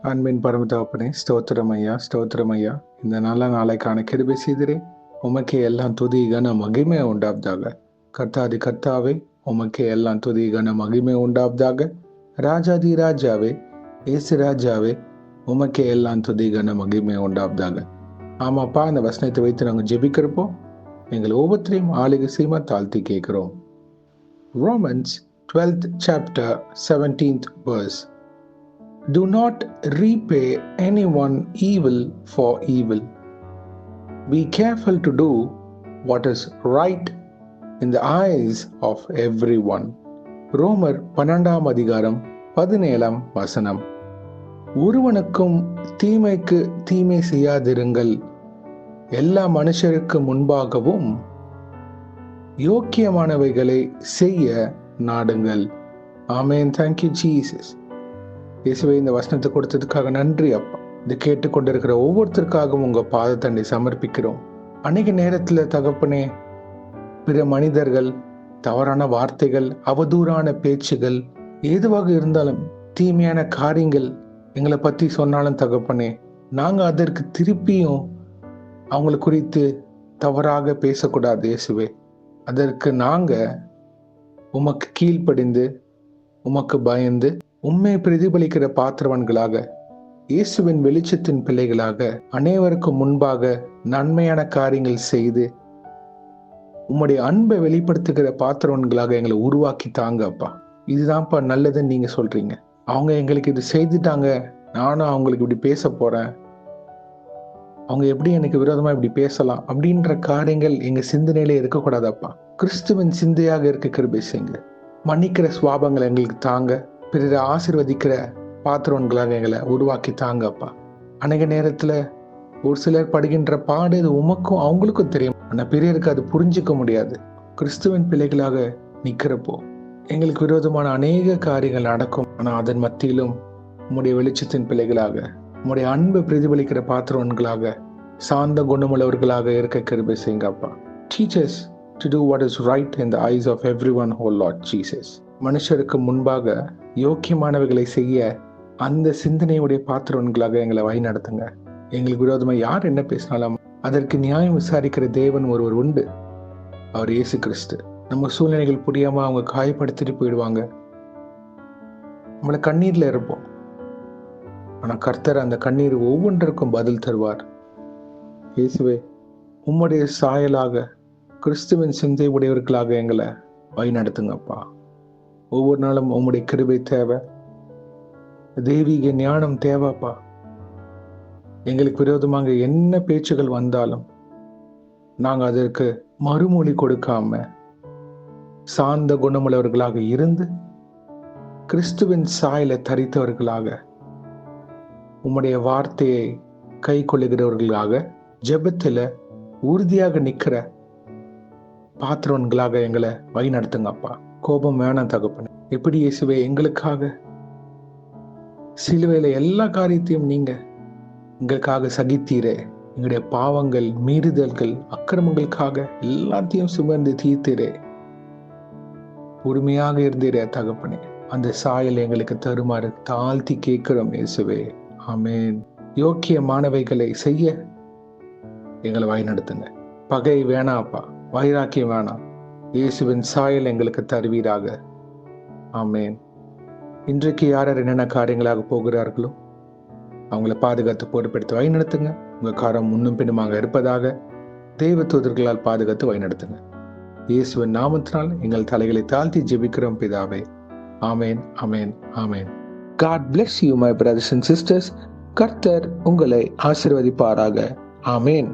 அன்பின் பரமதகப்பனே, ஸ்தோத்திரம் ஐயா, ஸ்தோத்திரம் ஐயா. இந்த நல்ல நாளைக்கான கிருபை செய்திரே. உமக்கே எல்லாம் துதி கன மகிமை உண்டாவதாக. கர்த்தாதி கர்த்தாவே, உமக்கே எல்லாம் துதி கன மகிமை உண்டாவதாக. ராஜாதி ராஜாவே, ஏசு ராஜாவே, உமக்கே எல்லாம் துதி கன மகிமை உண்டாவதாக. ஆமாப்பா, இந்த வசனத்தை வைத்து நாங்கள் ஜெபிக்கிறப்போ எங்கள் ஒவ்வொருத்தரையும் ஆளுகை சீமா தாழ்த்தி கேட்கிறோம். Romans 12th chapter 17th verse. Do not repay anyone evil for evil. Be careful to do what is right in the eyes of everyone. ரோமர் 12ஆம் அதிகாரம் 17ஆம் வசனம். ஒருவனுக்கும் தீமைக்கு தீமை செய்யாதிருங்கள், எல்லா மனுஷருக்கு முன்பாகவும் யோக்கியமானவைகளை செய்ய நாடுங்கள். ஆமென். Thank you Jesus. இயேசுவே, இந்த வசனத்தை கொடுத்ததுக்காக நன்றி அப்பா. இது கேட்டுக்கொண்டிருக்கிற ஒவ்வொருத்தருக்காகவும் உங்க பாதத்தண்டை சமர்ப்பிக்கிறோம். அநேக நேரத்துல தகப்பனே, பிற மனிதர்கள் தவறான வார்த்தைகள், அவதூறான பேச்சுகள், எதுவாக இருந்தாலும் தீமையான காரியங்கள் எங்களை பத்தி சொன்னாலும் தகப்பனே, நாங்க அதற்கு திருப்பியும் அவங்களை குறித்து தவறாக பேசக்கூடாது இயேசுவே. அதற்கு நாங்க உமக்கு கீழ்ப்படிந்து, உமக்கு பயந்து, உம்மை பிரதிபலிக்கிற பாத்திரவன்களாக, இயேசுவின் வெளிச்சத்தின் பிள்ளைகளாக, அனைவருக்கும் முன்பாக நன்மையான காரியங்கள் செய்து உம்முடைய அன்பை வெளிப்படுத்துகிற பாத்திரவன்களாக எங்களை உருவாக்கி தாங்க அப்பா. இதுதான்ப்பா நல்லதுன்னு நீங்க சொல்றீங்க. அவங்க எங்களுக்கு இது செய்துட்டாங்க, நானும் அவங்களுக்கு இப்படி பேச போறேன், அவங்க எப்படி எனக்கு விரோதமா இப்படி பேசலாம் அப்படின்ற காரியங்கள் எங்க சிந்தனையிலே இருக்கக்கூடாதப்பா. கிறிஸ்துவின் சிந்தையாக இருக்க கிருபை செய்யுங்க. மன்னிக்கிற சுவாபங்களை எங்களுக்கு தாங்க. பிறரை ஆசீர்வதிக்கிற பாத்திரவன்களாக எங்களை உருவாக்கி தாங்க அப்பா. அநேக நேரத்துல ஒரு சிலர் படுகின்ற பாடு இது உமக்கும் அவங்களுக்கும் தெரியும், ஆனா பிறருக்கு அது புரிஞ்சிக்க முடியாது. கிறிஸ்துவின் பிள்ளைகளாக நிக்கிறப்போ எங்களுக்கு விரோதமான அநேக காரியங்கள் நடக்கும். ஆனா அதன் மத்தியிலும் உம்முடைய வெளிச்சத்தின் பிள்ளைகளாக, உம்முடைய அன்பை பிரதிபலிக்கிற பாத்திரவன்களாக, சாந்த குணமுள்ளவர்களாக இருக்க கிருபை செய்யுங்க அப்பா. Teach us to do what is right in the eyes of everyone, oh Lord Jesus. மனுஷருக்கு முன்பாக யோக்கியமானவைகளை செய்ய அந்த சிந்தனையுடைய பாத்திரவன்களாக எங்களை வழி நடத்துங்க. எங்களுக்கு விரோதமா யார் என்ன பேசினாலும் அதற்கு நியாயம் விசாரிக்கிற தேவன் ஒருவர் உண்டு, அவர் இயேசு கிறிஸ்து. நம்ம சூழ்நிலைகள் புரியாம அவங்க காயப்படுத்திட்டு போயிடுவாங்க, நம்மளை கண்ணீர்ல இருப்போம். ஆனா கர்த்தர் அந்த கண்ணீர் ஒவ்வொன்றுக்கும் பதில் தருவார். இயேசுவே, உம்முடைய சாயலாக, கிறிஸ்துவின் சிந்தை உடையவர்களாக எங்களை வழி நடத்துங்கப்பா. ஒவ்வொரு நாளும் உம்முடைய கிருபை தேவை, தெய்வீக ஞானம் தேவைப்பா. எங்களுக்கு விரோதமாக என்ன பேச்சுகள் வந்தாலும் நாங்க அதற்கு மறுமொழி கொடுக்காம சாந்த குணமுள்ளவர்களாக இருந்து, கிறிஸ்துவின் சாயலை தரித்தவர்களாக, உம்முடைய வார்த்தையை கை கொள்ளுகிறவர்களாக, ஜெபத்துல உறுதியாக நிக்கிற பாத்திரவன்களாக எங்களை வழி நடத்துங்க அப்பா. கோபம் வேணாம் தகப்பனே. எப்படி இயேசுவே எங்களுக்காக சிலுவையில எல்லா காரியத்தையும் நீங்க எங்களுக்காக சகித்தீரே, எங்களுடைய பாவங்கள், மீறுதல்கள், அக்கிரமங்களுக்காக எல்லாத்தையும் சுமந்து தீர்த்தீரே, பொறுமையாக இருந்தீரே தகப்பனே. அந்த சாயல் எங்களுக்கு தருமாறு தாழ்த்தி கேட்கிறோம் இயேசுவே. ஆமென். யோக்கியமானவைகளை செய்ய எங்களை வழி நடத்துங்க. பகை வேணாப்பா, வைராக்கியம் வேணாம், இயேசுவின் சாயல் எங்களுக்கு தருவீராக. ஆமென். இன்றைக்கு யார் என்னென்ன காரியங்களாக போகிறார்களோ அவங்கள பாதுகாத்து பொறுப்பெடுத்து வழி நடத்துங்க. உங்க காரம் முன்னும் பின்னுமாக இருப்பதாக தெய்வ தூதர்களால் பாதுகாத்து வழி நடத்துங்க. இயேசுவின் நாமத்தினால் எங்கள் தலைகளை தாழ்த்தி ஜெபிக்கிறோம் பிதாவே. ஆமென், ஆமென், ஆமென். God bless you my brothers and sisters. கர்த்தர் உங்களை ஆசீர்வதிப்பாராக. ஆமென்.